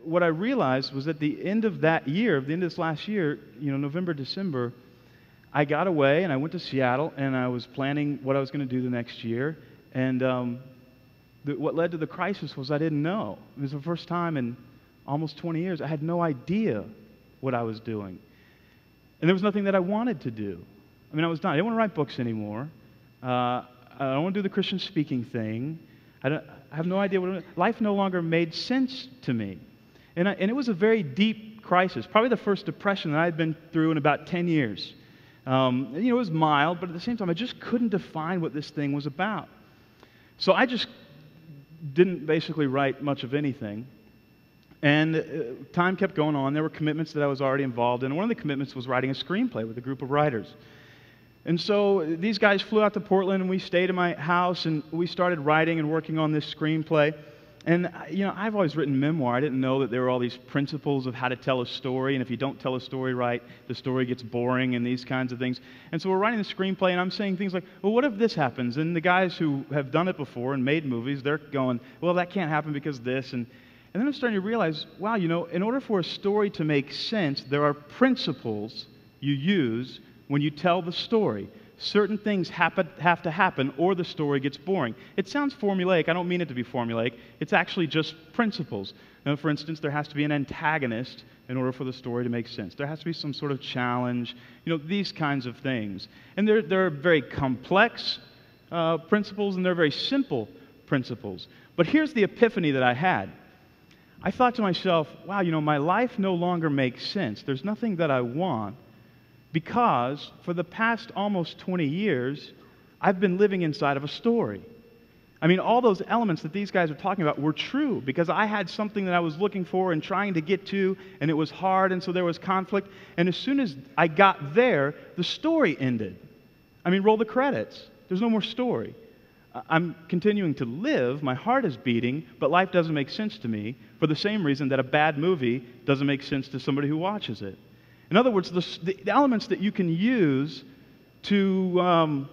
What I realized was at the end of that year, at the end of this last year, November, December, I got away and I went to Seattle and I was planning what I was going to do the next year. And what led to the crisis was I didn't know. It was the first time in almost 20 years I had no idea what I was doing. And there was nothing that I wanted to do. I mean, I was done. I didn't want to write books anymore. I don't want to do the Christian speaking thing. I have no idea what life no longer made sense to me. And it was a very deep crisis, probably the first depression that I had been through in about 10 years. It was mild, but at the same time, I just couldn't define what this thing was about. So I just didn't basically write much of anything. And time kept going on. There were commitments that I was already involved in. One of the commitments was writing a screenplay with a group of writers. And so these guys flew out to Portland, and we stayed in my house, and we started writing and working on this screenplay. And, I've always written memoir. I didn't know that there were all these principles of how to tell a story, and if you don't tell a story right, the story gets boring and these kinds of things. And so we're writing the screenplay, and I'm saying things like, well, what if this happens? And the guys who have done it before and made movies, they're going, well, that can't happen because this. And then I'm starting to realize, wow, in order for a story to make sense, there are principles you use when you tell the story. Certain things have to happen or the story gets boring. It sounds formulaic. I don't mean it to be formulaic. It's actually just principles. For instance, there has to be an antagonist in order for the story to make sense. There has to be some sort of challenge, these kinds of things. And there are very complex principles and there are very simple principles. But here's the epiphany that I had. I thought to myself, wow, my life no longer makes sense. There's nothing that I want. Because for the past almost 20 years, I've been living inside of a story. I mean, all those elements that these guys are talking about were true because I had something that I was looking for and trying to get to, and it was hard, and so there was conflict. And as soon as I got there, the story ended. I mean, roll the credits. There's no more story. I'm continuing to live, my heart is beating, but life doesn't make sense to me for the same reason that a bad movie doesn't make sense to somebody who watches it. In other words, the elements that you can use to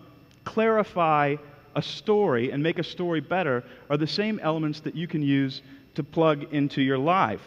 clarify a story and make a story better are the same elements that you can use to plug into your life.